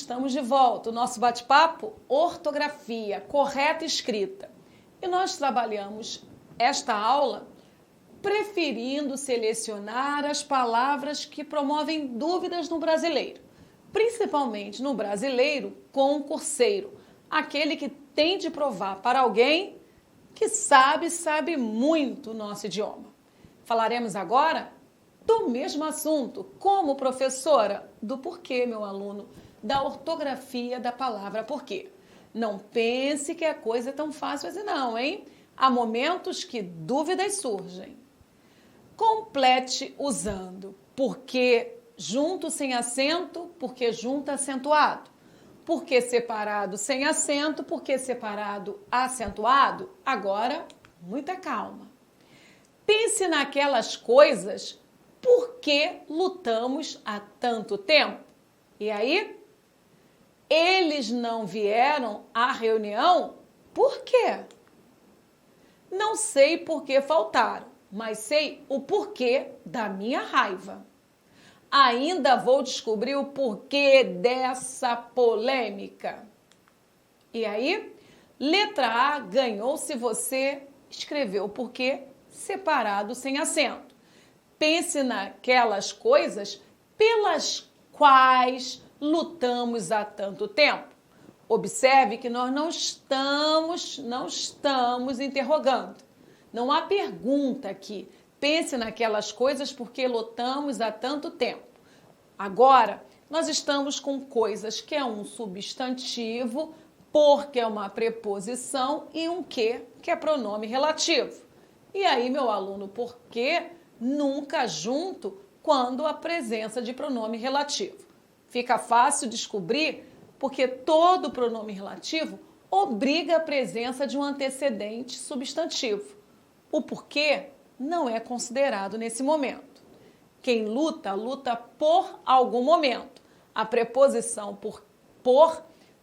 estamos de volta. O nosso bate-papo, ortografia, correta escrita. E nós trabalhamos esta aula preferindo selecionar as palavras que promovem dúvidas no brasileiro, principalmente no brasileiro concurseiro, aquele que tem de provar para alguém que sabe muito o nosso idioma. Falaremos agora do mesmo assunto, como professora, do porquê, meu aluno, da ortografia da palavra porquê. Não pense que a coisa é tão fácil assim não, hein? Há momentos que dúvidas surgem. Complete usando porquê junto sem acento, porquê junto acentuado. Porquê separado sem acento, porquê separado acentuado. Agora, muita calma. Pense naquelas coisas por que lutamos há tanto tempo. E aí? Eles não vieram à reunião? Por quê? Não sei por que faltaram, mas sei o porquê da minha raiva. Ainda vou descobrir o porquê dessa polêmica. E aí? Letra A ganhou se você escreveu o porquê separado sem acento. Pense naquelas coisas pelas quais lutamos há tanto tempo. Observe que nós não estamos interrogando. Não há pergunta aqui. Pense naquelas coisas porque lutamos há tanto tempo. Agora, nós estamos com coisas que é um substantivo, por que é uma preposição e um que é pronome relativo. E aí, meu aluno, por que nunca junto quando a presença de pronome relativo? Fica fácil descobrir porque todo pronome relativo obriga a presença de um antecedente substantivo. O porquê não é considerado nesse momento. Quem luta, luta por algum momento. A preposição por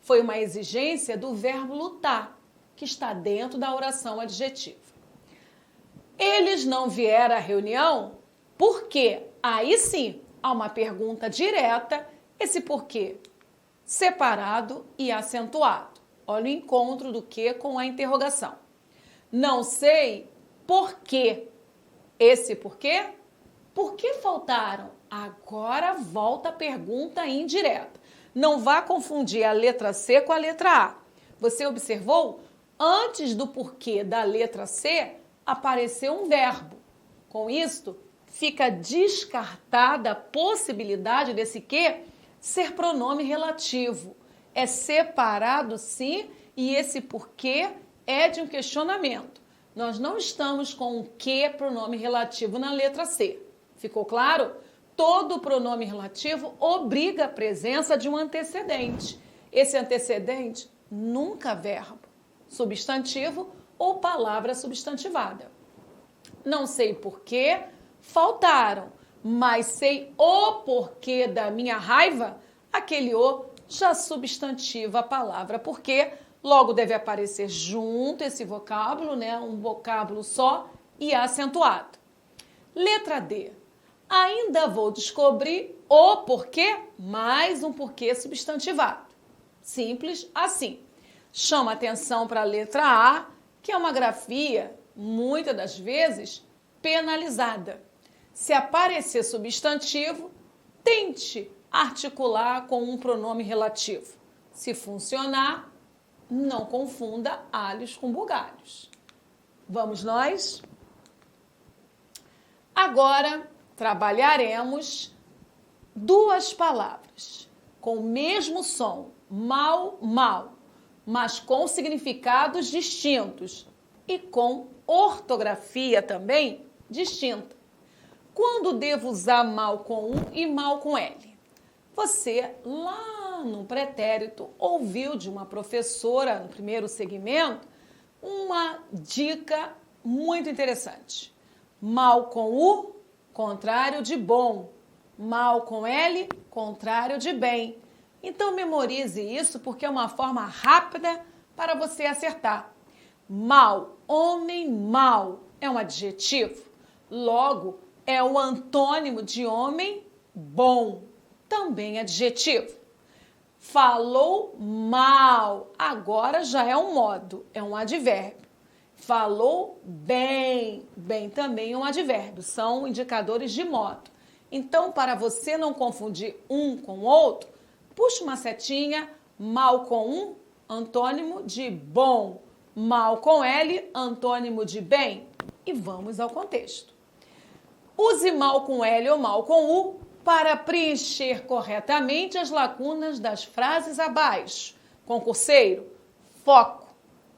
foi uma exigência do verbo lutar, que está dentro da oração adjetiva. Eles não vieram à reunião porque aí sim há uma pergunta direta, esse porquê separado e acentuado. Olha o encontro do que com a interrogação. Não sei por quê. Esse porquê? Por que faltaram? Agora volta a pergunta indireta. Não vá confundir a letra C com a letra A. Você observou? Antes do porquê da letra C, apareceu um verbo. Com isto, fica descartada a possibilidade desse que ser pronome relativo. É separado, sim, e esse porquê é de um questionamento. Nós não estamos com o que pronome relativo na letra C. Ficou claro? Todo pronome relativo obriga a presença de um antecedente. Esse antecedente nunca verbo, substantivo ou palavra substantivada. Não sei por que faltaram, mas sei o porquê da minha raiva. Aquele o já substantiva a palavra porquê, logo deve aparecer junto esse vocábulo, né? Um vocábulo só e acentuado. Letra D. Ainda vou descobrir o porquê, mais um porquê substantivado. Simples assim. Chama atenção para a letra A, que é uma grafia, muitas das vezes, penalizada. Se aparecer substantivo, tente articular com um pronome relativo. Se funcionar, não confunda alhos com bugalhos. Vamos nós? Agora, trabalharemos duas palavras com o mesmo som, mal, mal, mas com significados distintos e com ortografia também distinta. Quando devo usar mal com U e mal com L? Você, lá no pretérito, ouviu de uma professora no primeiro segmento uma dica muito interessante. Mal com U, contrário de bom. Mal com L, contrário de bem. Então, memorize isso porque é uma forma rápida para você acertar. Mal, homem mau, é um adjetivo. Logo, é o antônimo de homem bom, também adjetivo. Falou mal. Agora já é um modo, é um advérbio. Falou bem. Bem também é um advérbio. São indicadores de modo. Então, para você não confundir um com o outro, puxa uma setinha, mal com um, antônimo de bom. Mal com L, antônimo de bem. E vamos ao contexto. Use mal com L ou mal com U para preencher corretamente as lacunas das frases abaixo. Concurseiro, foco.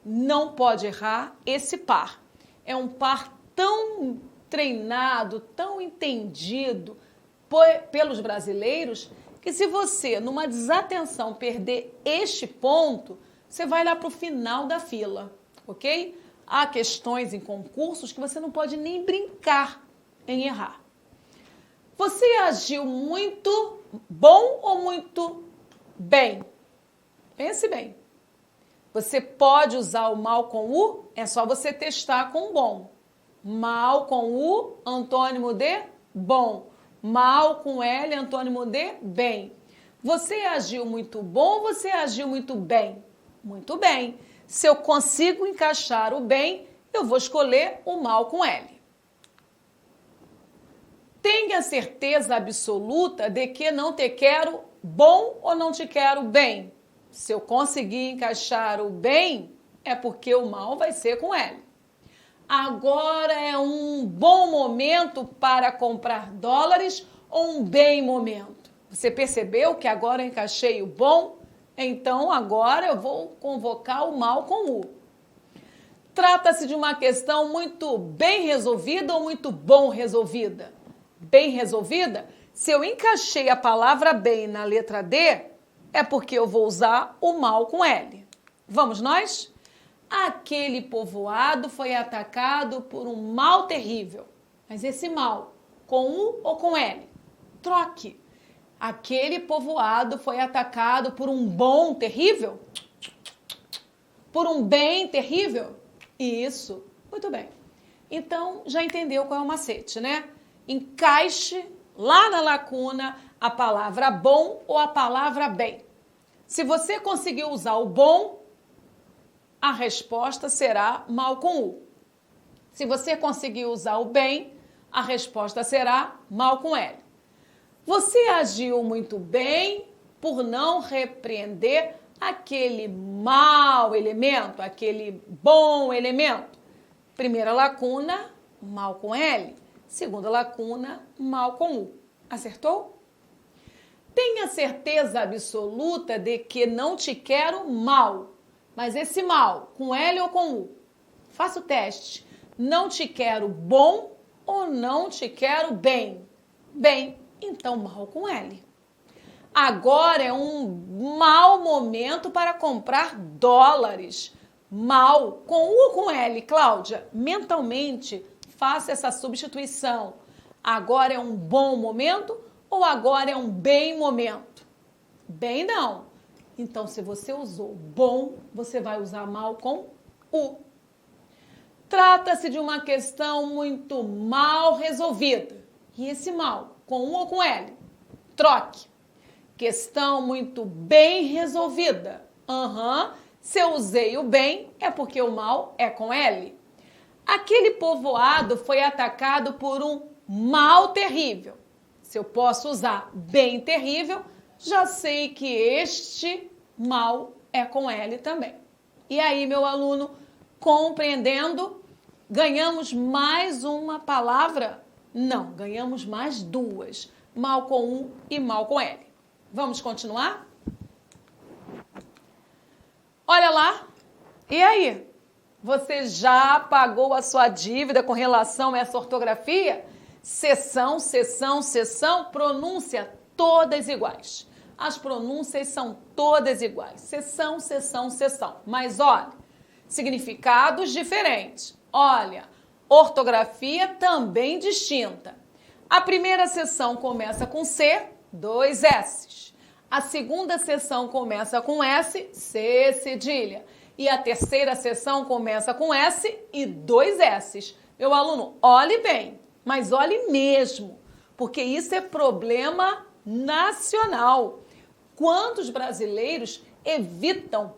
Não pode errar esse par. É um par tão treinado, tão entendido pelos brasileiros, que se você, numa desatenção, perder este ponto, você vai lá para o final da fila, ok? Há questões em concursos que você não pode nem brincar em errar. Você agiu muito bom ou muito bem? Pense bem. Você pode usar o mal com U, é só você testar com bom. Mal com U, antônimo de bom. Mal com L, antônimo de bem. Você agiu muito bom ou você agiu muito bem? Muito bem. Se eu consigo encaixar o bem, eu vou escolher o mal com L. Tenha certeza absoluta de que não te quero bom ou não te quero bem. Se eu conseguir encaixar o bem, é porque o mal vai ser com L. Agora é um bom momento para comprar dólares ou um bem momento? Você percebeu que agora eu encaixei o bom? Então agora eu vou convocar o mal com U. Trata-se de uma questão muito bem resolvida ou muito bom resolvida? Bem resolvida? Se eu encaixei a palavra bem na letra D, é porque eu vou usar o mal com L. Vamos nós? Aquele povoado foi atacado por um mal terrível. Mas esse mal, com U ou com L? Troque. Aquele povoado foi atacado por um bom terrível? Por um bem terrível? Isso. Muito bem. Então, já entendeu qual é o macete, né? Encaixe lá na lacuna a palavra bom ou a palavra bem. Se você conseguiu usar o bom, a resposta será mal com U. Se você conseguir usar o bem, a resposta será mal com L. Você agiu muito bem por não repreender aquele mau elemento, aquele bom elemento. Primeira lacuna, mal com L. Segunda lacuna, mal com U. Acertou? Tenha certeza absoluta de que não te quero mal. Mas esse mal, com L ou com U? Faça o teste. Não te quero bom ou não te quero bem? Bem, então mal com L. Agora é um mau momento para comprar dólares. Mal, com U ou com L, Cláudia? Mentalmente, faça essa substituição. Agora é um bom momento ou agora é um bem momento? Bem não. Então, se você usou bom, você vai usar mal com U. Trata-se de uma questão muito mal resolvida. E esse mal, com U ou com L? Troque. Questão muito bem resolvida. Se eu usei o bem, é porque o mal é com L. Aquele povoado foi atacado por um mal terrível. Se eu posso usar bem terrível, já sei que este mal é com L também. E aí, meu aluno, compreendendo, ganhamos mais uma palavra? Não, ganhamos mais duas. Mal com U e mal com L. Vamos continuar? Olha lá. E aí? Você já pagou a sua dívida com relação a essa ortografia? Seção, seção, seção, pronúncia, todas iguais. As pronúncias são todas iguais. Seção, seção, seção. Mas olha, significados diferentes. Olha, ortografia também distinta. A primeira seção começa com C, 2 S's. A segunda seção começa com S, C cedilha. E a terceira seção começa com S e 2 S's. Meu aluno, olhe bem, mas olhe mesmo, porque isso é problema nacional. quantos brasileiros evitam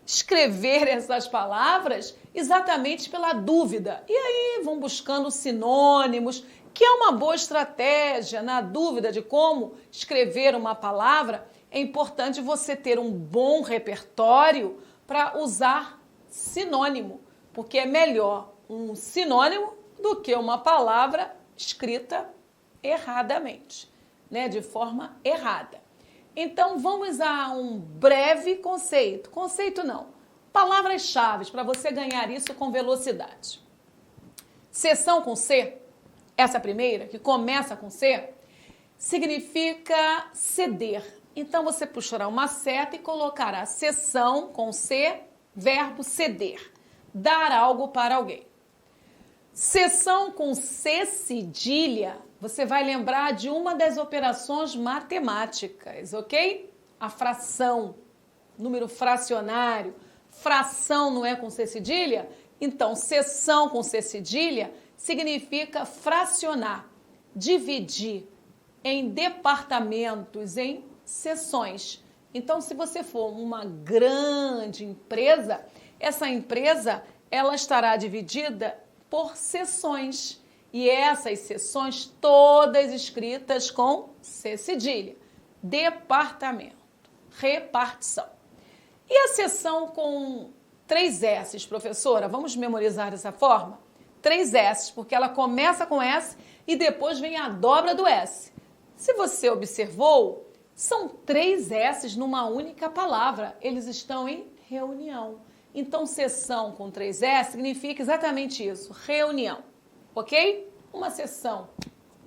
escrever essas palavras exatamente pela dúvida. E aí vão buscando sinônimos, que é uma boa estratégia. Na dúvida de como escrever uma palavra, é importante você ter um bom repertório para usar sinônimo, porque é melhor um sinônimo do que uma palavra escrita erradamente, né? De forma errada. Então, vamos a um breve conceito. Conceito não. Palavras-chave para você ganhar isso com velocidade. Seção com C, essa primeira, que começa com C, significa ceder. Então, você puxará uma seta e colocará seção com C, verbo ceder. Dar algo para alguém. Seção com C cedilha, você vai lembrar de uma das operações matemáticas, ok? A fração, número fracionário. Fração não é com C cedilha? Então, seção com C cedilha significa fracionar, dividir em departamentos, em seções. Então, se você for uma grande empresa, essa empresa ela estará dividida por seções. E essas seções todas escritas com C cedilha. Departamento, repartição. E a seção com 3 S's, professora? Vamos memorizar dessa forma? 3 S's, porque ela começa com S e depois vem a dobra do S. Se você observou, são 3 S's numa única palavra. Eles estão em reunião. Então, seção com 3 S significa exatamente isso, reunião, ok? Uma sessão,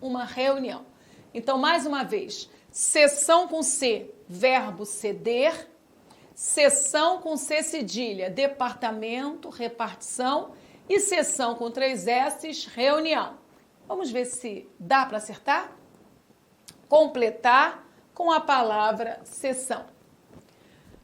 uma reunião. Então, mais uma vez, seção com C, verbo ceder, seção com C cedilha, departamento, repartição, e seção com 3 S's, reunião. Vamos ver se dá para acertar? Completar com a palavra seção.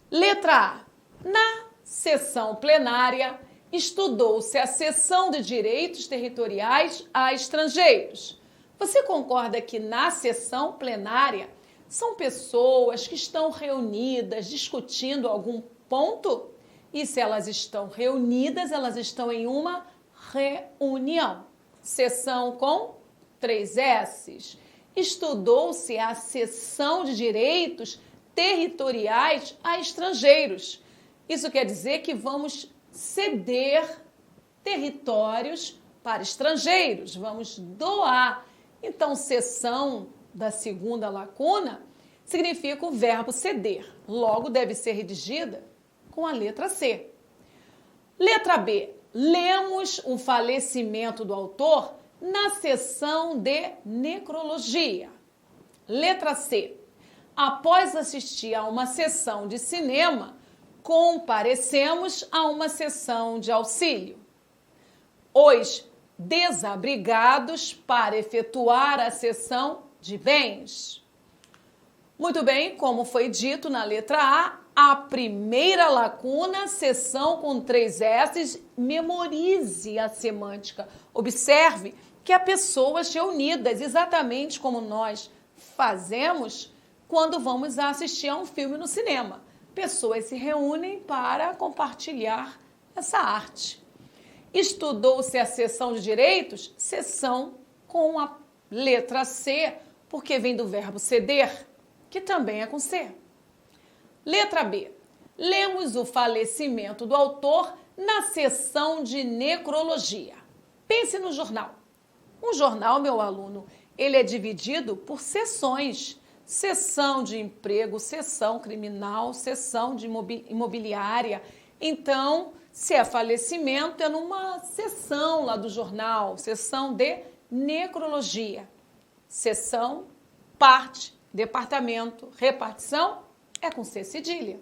Letra A. Na sessão plenária, estudou-se a cessão de direitos territoriais a estrangeiros. Você concorda que na sessão plenária são pessoas que estão reunidas discutindo algum ponto? E se elas estão reunidas, elas estão em uma reunião. Sessão com 3 S's. Estudou-se a cessão de direitos territoriais a estrangeiros. Isso quer dizer que vamos ceder territórios para estrangeiros, vamos doar. Então, cessão da segunda lacuna significa o verbo ceder. Logo, deve ser redigida com a letra C. Letra B. Lemos o falecimento do autor na sessão de necrologia. Letra C. Após assistir a uma sessão de cinema, comparecemos a uma sessão de auxílio. Os desabrigados para efetuar a cessão de bens. Muito bem, como foi dito na letra A primeira lacuna, sessão com 3 S's, memorize a semântica. Observe que há pessoas reunidas, exatamente como nós fazemos quando vamos assistir a um filme no cinema. Pessoas se reúnem para compartilhar essa arte. Estudou-se a seção de direitos, seção com a letra C, porque vem do verbo ceder, que também é com C. Letra B. Lemos o falecimento do autor na seção de necrologia. Pense no jornal. Um jornal, meu aluno, ele é dividido por seções. Seção de emprego, seção criminal, seção de imobiliária. Então, se é falecimento, é numa seção lá do jornal, seção de necrologia. Seção, parte, departamento, repartição, é com C cedilha.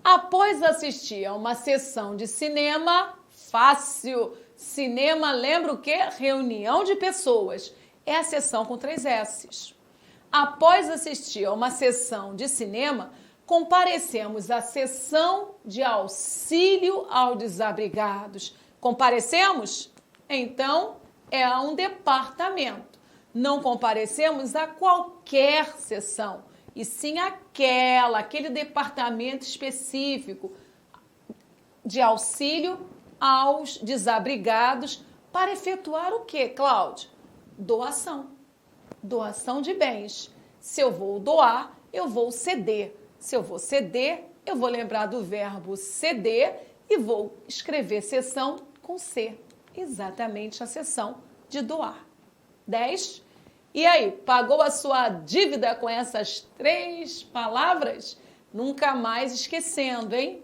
Após assistir a uma sessão de cinema, fácil. Cinema lembra o quê? Reunião de pessoas. É a sessão com 3 S's. Após assistir a uma sessão de cinema, comparecemos à sessão de auxílio aos desabrigados. Comparecemos? Então, é a um departamento. Não comparecemos a qualquer sessão. e sim aquele departamento específico de auxílio aos desabrigados para efetuar o quê, Cláudia? Doação. Doação de bens. Se eu vou doar, eu vou ceder. Se eu vou ceder, eu vou lembrar do verbo ceder e vou escrever cessão com C. Exatamente a cessão de doar. 10. E aí, pagou a sua dívida com essas 3 palavras? Nunca mais esquecendo, hein?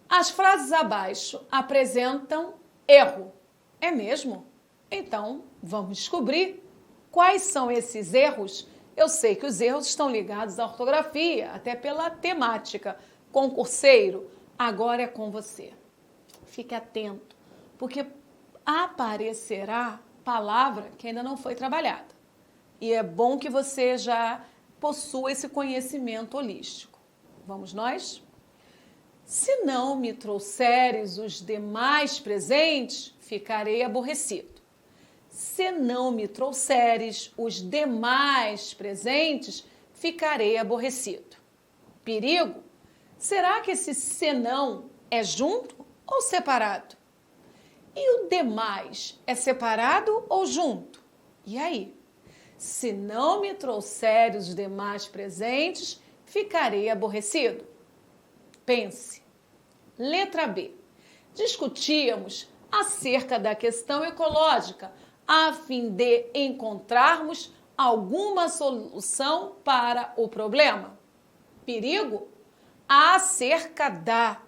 As frases abaixo apresentam erro. É mesmo? Então, vamos descobrir quais são esses erros. Eu sei que os erros estão ligados à ortografia, até pela temática. Concurseiro, agora é com você. Fique atento, porque aparecerá palavra que ainda não foi trabalhada. E é bom que você já possua esse conhecimento holístico. Vamos nós? Se não me trouxeres os demais presentes, ficarei aborrecido. Se não me trouxeres os demais presentes, ficarei aborrecido. Perigo? Será que esse senão é junto ou separado? E o demais é separado ou junto? E aí? Se não me trouxeres os demais presentes, ficarei aborrecido. Pense. Letra B. Discutíamos acerca da questão ecológica, a fim de encontrarmos alguma solução para o problema. Perigo? Acerca da.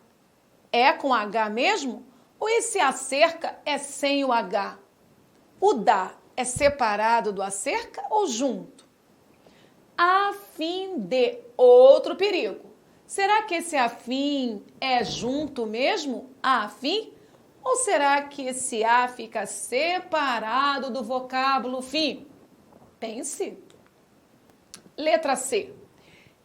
É com H mesmo? Ou esse acerca é sem o H? O da é separado do acerca ou junto? A fim de. Outro perigo. Será que esse afim é junto mesmo? A fim? Ou será que esse a fica separado do vocábulo fim? Pense. Letra C.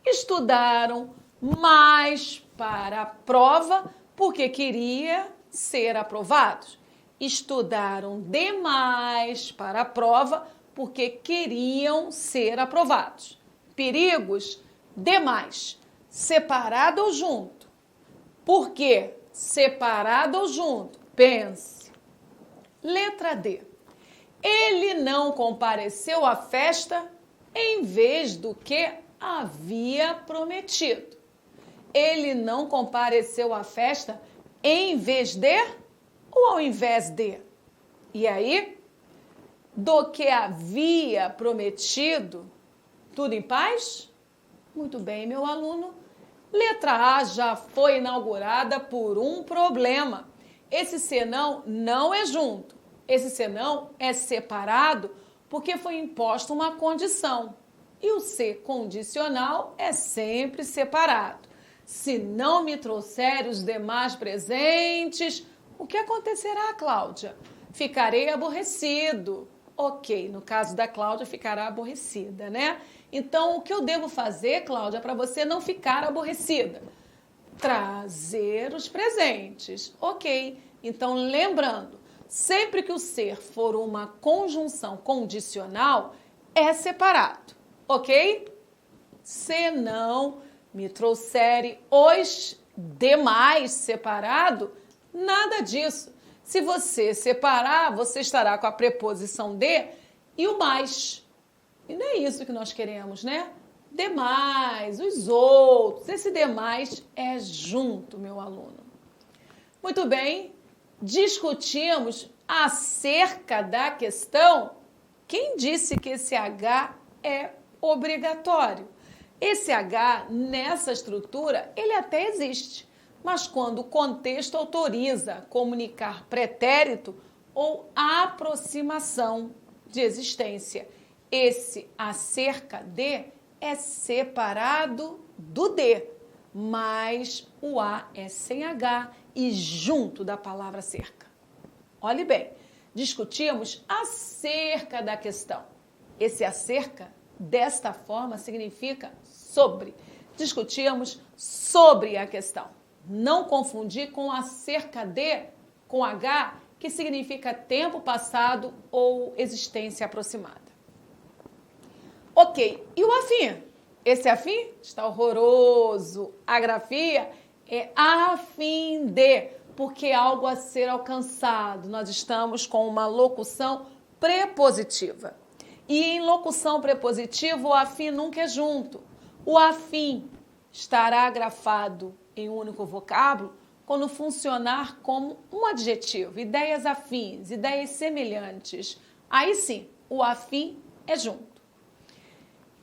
Estudaram mais para a prova porque queria ser aprovados. Estudaram demais para a prova porque queriam ser aprovados. Perigos? Demais. Separado ou junto? Por quê? Separado ou junto? Pense. Letra D. Ele não compareceu à festa em vez do que havia prometido. Ele não compareceu à festa em vez de ou ao invés de? E aí? Do que havia prometido? Tudo em paz? Muito bem, meu aluno. Letra A já foi inaugurada por um problema. Esse senão não é junto. Esse senão é separado porque foi imposta uma condição. E o C condicional é sempre separado. Se não me trouxer os demais presentes, o que acontecerá, Cláudia? Ficarei aborrecido. Ok, no caso da Cláudia, ficará aborrecida, né? Então, o que eu devo fazer, Cláudia, para você não ficar aborrecida? Trazer os presentes. Ok, então lembrando, sempre que o ser for uma conjunção condicional, é separado, ok? Se não me trouxere os demais separado, nada disso. Se você separar, você estará com a preposição de e o mais. E não é isso que nós queremos, né? Demais, os outros. Esse demais é junto, meu aluno. Muito bem, discutimos acerca da questão. Quem disse que esse H é obrigatório? Esse H, nessa estrutura, ele até existe. Mas quando o contexto autoriza comunicar pretérito ou aproximação de existência, esse acerca de é separado do de, mas o A é sem H e junto da palavra cerca. Olhe bem, discutimos acerca da questão. Esse acerca, desta forma, significa sobre. Discutimos sobre a questão. Não confundir com acerca de, com H, que significa tempo passado ou existência aproximada. Ok, e o afim? Esse afim está horroroso. A grafia é a fim de, porque é algo a ser alcançado. Nós estamos com uma locução prepositiva. E em locução prepositiva, o afim nunca é junto. O afim estará grafado em um único vocábulo quando funcionar como um adjetivo. Ideias afins, ideias semelhantes. Aí sim, o afim é junto.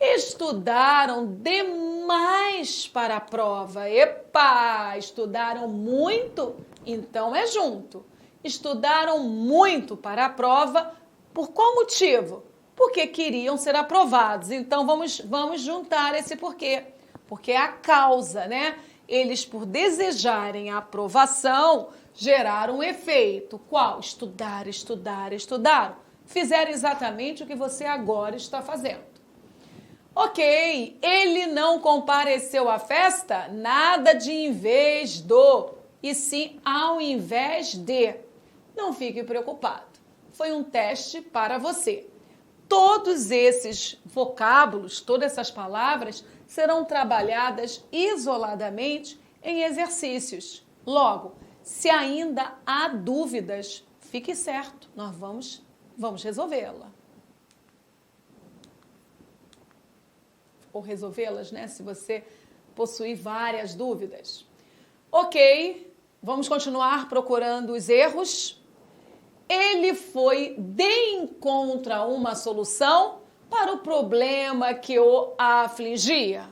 Estudaram demais para a prova. Epa! Estudaram muito? Então é junto. Estudaram muito para a prova. Por qual motivo? Porque queriam ser aprovados. Então vamos juntar esse porquê. Porque é a causa, né? Eles, por desejarem a aprovação, geraram um efeito. Qual? Estudar, estudar, estudar. Fizeram exatamente o que você agora está fazendo. Ok, ele não compareceu à festa? Nada de em vez do, e sim ao invés de. Não fique preocupado. Foi um teste para você. Todos esses vocábulos, todas essas palavras serão trabalhadas isoladamente em exercícios. Logo, se ainda há dúvidas, fique certo, nós vamos resolvê-la. Ou resolvê-las, né? Se você possuir várias dúvidas. Ok, vamos continuar procurando os erros. Ele foi de encontro a uma solução para o problema que o afligia.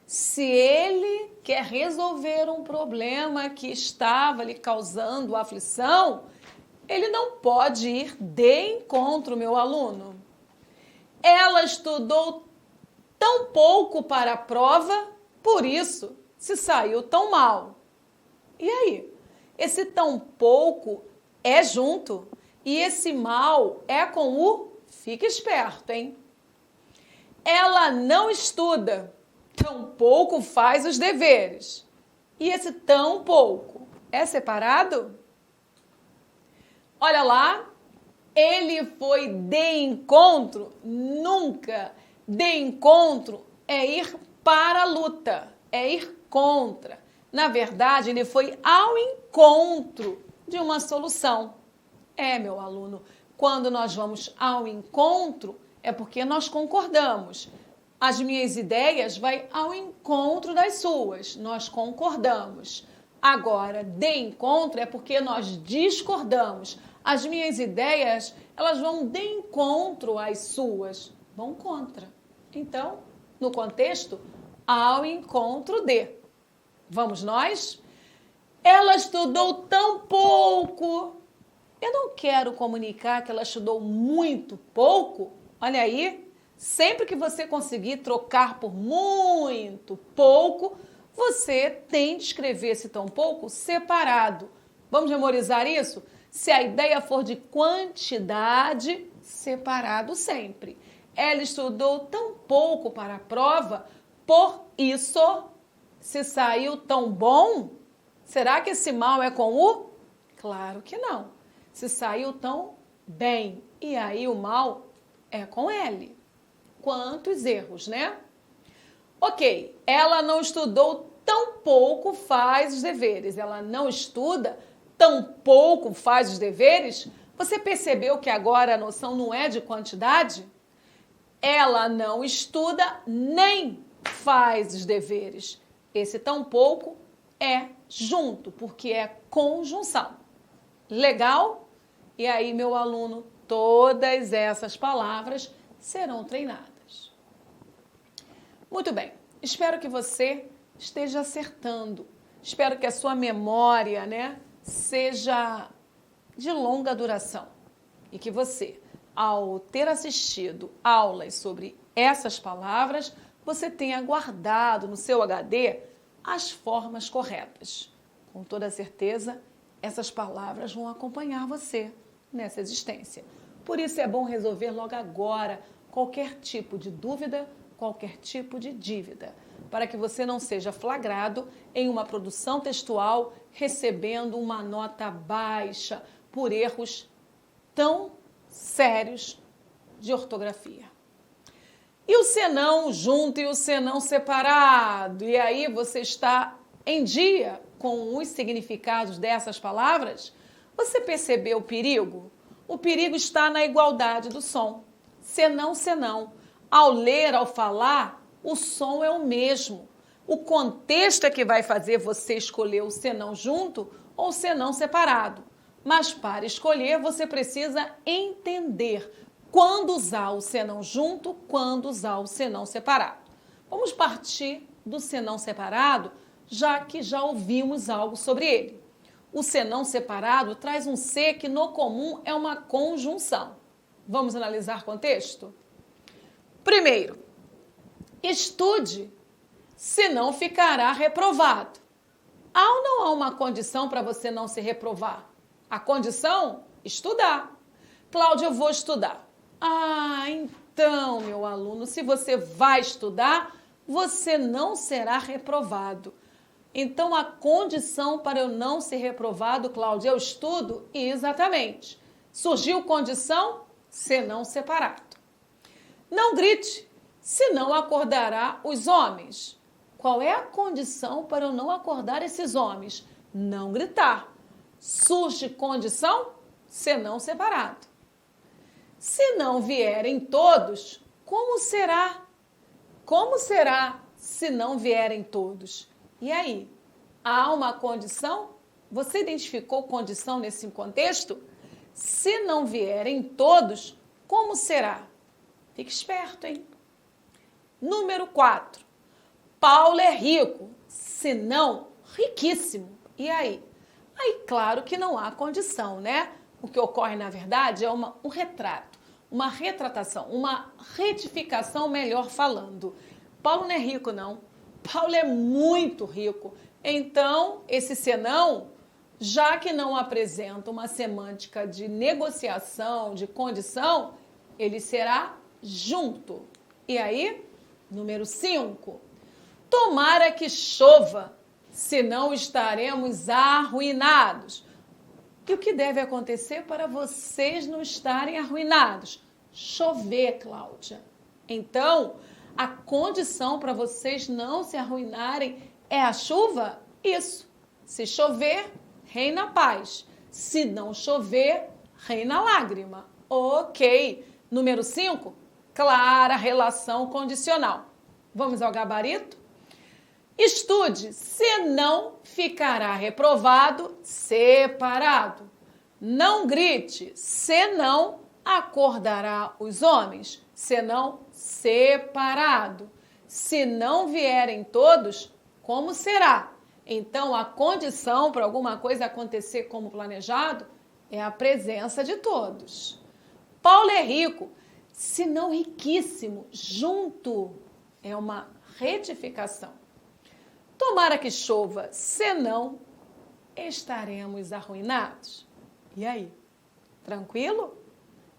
Se ele quer resolver um problema que estava lhe causando aflição, ele não pode ir de encontro, meu aluno. Ela estudou tão pouco para a prova, por isso se saiu tão mal. E aí? Esse tão pouco é junto e esse mal é com o fica esperto, hein? Ela não estuda, tão pouco faz os deveres. E esse tão pouco é separado? Olha lá, ele foi de encontro, nunca. De encontro é ir para a luta, é ir contra. Na verdade, ele foi ao encontro de uma solução. Meu aluno, quando nós vamos ao encontro, é porque nós concordamos. As minhas ideias vão ao encontro das suas, nós concordamos. Agora, de encontro é porque nós discordamos. As minhas ideias, elas vão de encontro às suas, vão contra. Então, no contexto, ao encontro de. Vamos nós? Ela estudou tão pouco. Eu não quero comunicar que ela estudou muito pouco. Olha aí, sempre que você conseguir trocar por muito pouco, você tem de escrever esse tão pouco separado. Vamos memorizar isso? Se a ideia for de quantidade, separado sempre. Ela estudou tão pouco para a prova, por isso se saiu tão bom. Será que esse mal é com o? Claro que não. Se saiu tão bem, e aí o mal é com L. Quantos erros, né? Ok, ela não estudou tão pouco faz os deveres. Ela não estuda, tão pouco faz os deveres. Você percebeu que agora a noção não é de quantidade? Ela não estuda nem faz os deveres. Esse tão pouco é junto, porque é conjunção. Legal? E aí, meu aluno, todas essas palavras serão treinadas. Muito bem, espero que você esteja acertando. Espero que a sua memória, seja de longa duração. E que você, ao ter assistido aulas sobre essas palavras, você tenha guardado no seu HD as formas corretas. Com toda certeza, essas palavras vão acompanhar você nessa existência. Por isso é bom resolver logo agora qualquer tipo de dúvida, qualquer tipo de dívida, para que você não seja flagrado em uma produção textual recebendo uma nota baixa por erros tão sérios de ortografia. E o senão junto e o senão separado? E aí você está em dia com os significados dessas palavras? Você percebeu o perigo? O perigo está na igualdade do som. Senão, senão. Ao ler, ao falar, o som é o mesmo. O contexto é que vai fazer você escolher o senão junto ou o senão separado. Mas para escolher, você precisa entender quando usar o senão junto, quando usar o senão separado. Vamos partir do senão separado, já que já ouvimos algo sobre ele. O senão separado traz um ser que no comum é uma conjunção. Vamos analisar contexto? Primeiro, estude, senão ficará reprovado. Há ou não há uma condição para você não se reprovar? A condição? Estudar. Cláudia, eu vou estudar. Ah, então, meu aluno, se você vai estudar, você não será reprovado. Então, a condição para eu não ser reprovado, Cláudia, é o estudo? Exatamente. Surgiu condição? Senão separado. Não grite, senão acordará os homens. Qual é a condição para eu não acordar esses homens? Não gritar. Surge condição? Senão separado. Se não vierem todos, como será? Como será se não vierem todos? E aí, há uma condição? Você identificou condição nesse contexto? Se não vierem todos, como será? Fique esperto, hein? Número 4. Paulo é rico, se não, riquíssimo. E aí? Aí, claro que não há condição, né? O que ocorre, na verdade, é um retrato, uma retratação, uma retificação, melhor falando. Paulo não é rico, não. Paulo é muito rico. Então, esse senão, já que não apresenta uma semântica de negociação, de condição, ele será junto. E aí, número 5. Tomara que chova, senão estaremos arruinados. E o que deve acontecer para vocês não estarem arruinados? Chover, Cláudia. Então, a condição para vocês não se arruinarem é a chuva? Isso. Se chover, reina a paz. Se não chover, reina a lágrima. Ok. Número 5, clara relação condicional. Vamos ao gabarito? Estude, senão ficará reprovado, separado. Não grite, senão acordará os homens, senão separado. Se não vierem todos, como será? Então, a condição para alguma coisa acontecer como planejado é a presença de todos. Paulo é rico, se não riquíssimo, junto. É uma retificação. Tomara que chova, senão estaremos arruinados. E aí? Tranquilo?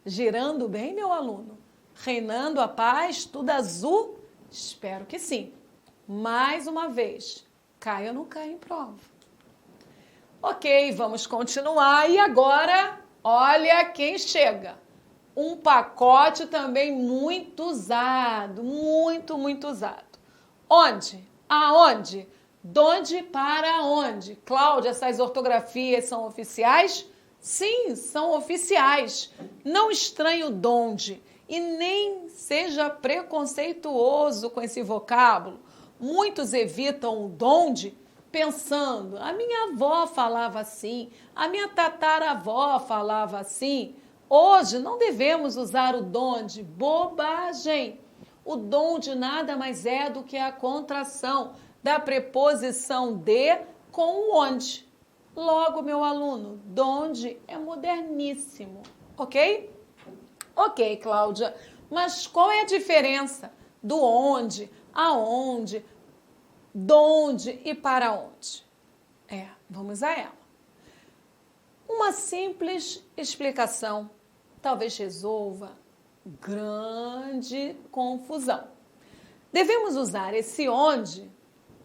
Girando bem, meu aluno? Reinando a paz, tudo azul? Espero que sim. Mais uma vez, cai ou não cai em prova? Ok, vamos continuar. E agora, olha quem chega. Um pacote também muito usado, muito usado. Onde? Aonde? Donde para onde? Cláudia, essas ortografias são oficiais? Sim, são oficiais. Não estranhe o donde e nem seja preconceituoso com esse vocábulo. Muitos evitam o donde pensando, a minha avó falava assim, a minha tataravó falava assim. Hoje não devemos usar o donde, bobagem. O donde nada mais é do que a contração da preposição de com o onde. Logo, meu aluno, donde é moderníssimo, ok? Ok, Cláudia, mas qual é a diferença do onde, aonde, donde e para onde? Vamos a ela. Uma simples explicação talvez resolva grande confusão. Devemos usar esse onde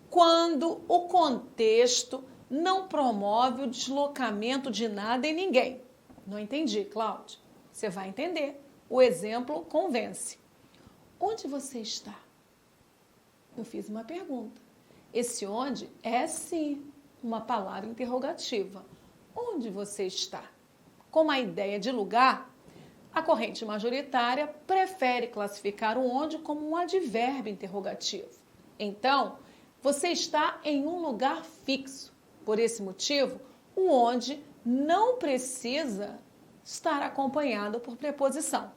quando o contexto não promove o deslocamento de nada e ninguém. Não entendi, Cláudia. Você vai entender. O exemplo convence. Onde você está? Eu fiz uma pergunta. Esse onde é, sim, uma palavra interrogativa. Onde você está? Como a ideia de lugar, a corrente majoritária prefere classificar o onde como um advérbio interrogativo. Então, você está em um lugar fixo. Por esse motivo, o onde não precisa estar acompanhado por preposição.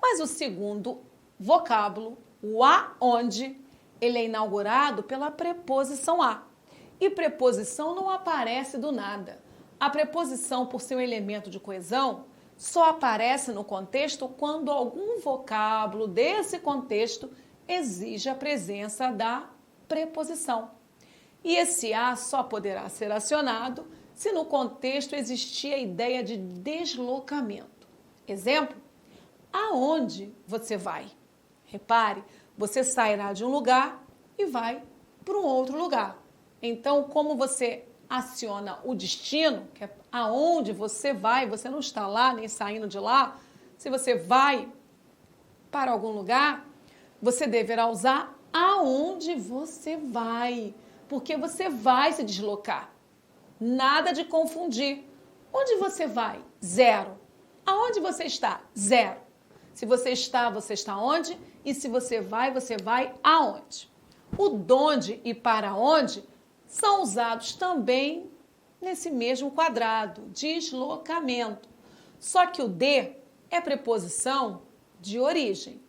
Mas o segundo vocábulo, o aonde, ele é inaugurado pela preposição a. E preposição não aparece do nada. A preposição, por ser um elemento de coesão, só aparece no contexto quando algum vocábulo desse contexto exige a presença da preposição. E esse a só poderá ser acionado se no contexto existir a ideia de deslocamento. Exemplo, aonde você vai? Repare, você sairá de um lugar e vai para um outro lugar. Então, como você aciona o destino, que é aonde você vai, você não está lá nem saindo de lá, se você vai para algum lugar, você deverá usar aonde você vai, porque você vai se deslocar. Nada de confundir. Onde você vai? Zero. Aonde você está? Zero. Se você está onde? E se você vai aonde? O donde e para onde são usados também nesse mesmo quadrado, deslocamento. Só que o de é preposição de origem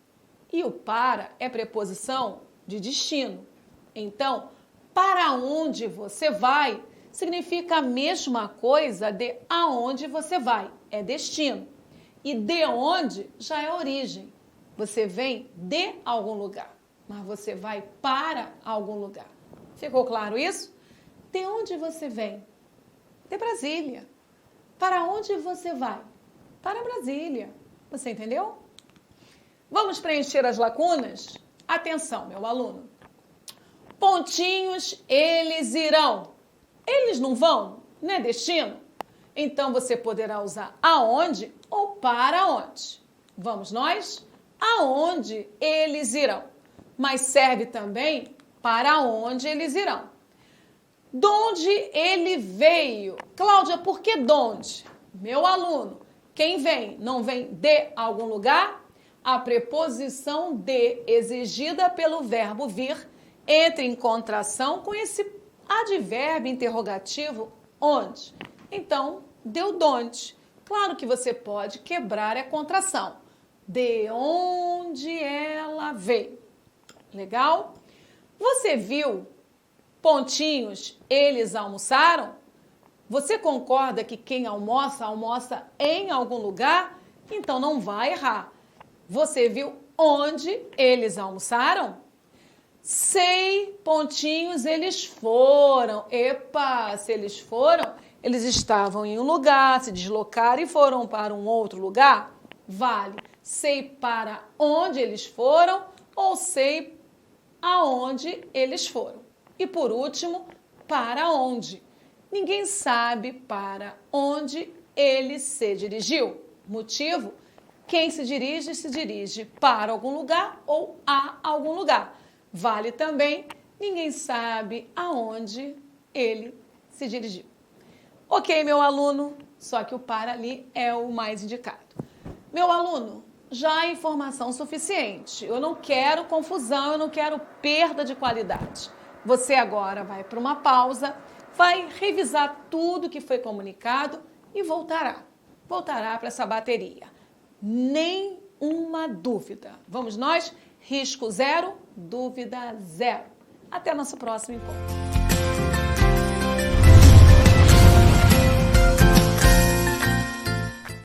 e o para é preposição de destino. Então, para onde você vai significa a mesma coisa de aonde você vai, é destino. E de onde já é origem. Você vem de algum lugar, mas você vai para algum lugar. Ficou claro isso? De onde você vem? De Brasília. Para onde você vai? Para Brasília. Você entendeu? Vamos preencher as lacunas? Atenção, meu aluno. Pontinhos, eles irão. Eles não vão? Não é destino? Então, você poderá usar aonde ou para onde. Vamos nós? Aonde eles irão. Mas serve também para onde eles irão. Donde ele veio. Cláudia, por que donde? Meu aluno, quem vem? Não vem de algum lugar? A preposição de, exigida pelo verbo vir, entra em contração com esse advérbio interrogativo onde. Então, deu donde. Claro que você pode quebrar a contração. De onde ela veio. Legal? Você viu? Pontinhos, eles almoçaram? Você concorda que quem almoça, almoça em algum lugar? Então não vai errar. Você viu onde eles almoçaram? Sei, pontinhos, eles foram. Epa, se eles foram, eles estavam em um lugar, se deslocaram e foram para um outro lugar? Vale. Sei para onde eles foram ou sei aonde eles foram. E por último, para onde? Ninguém sabe para onde ele se dirigiu. Motivo? Quem se dirige para algum lugar ou a algum lugar. Vale também, ninguém sabe aonde ele se dirigiu. Ok, meu aluno, só que o para ali é o mais indicado. Meu aluno, já há informação suficiente. Eu não quero confusão, eu não quero perda de qualidade. Você agora vai para uma pausa, vai revisar tudo que foi comunicado e voltará. Voltará para essa bateria. Nenhuma dúvida. Vamos nós? Risco zero, dúvida zero. Até nosso próximo encontro.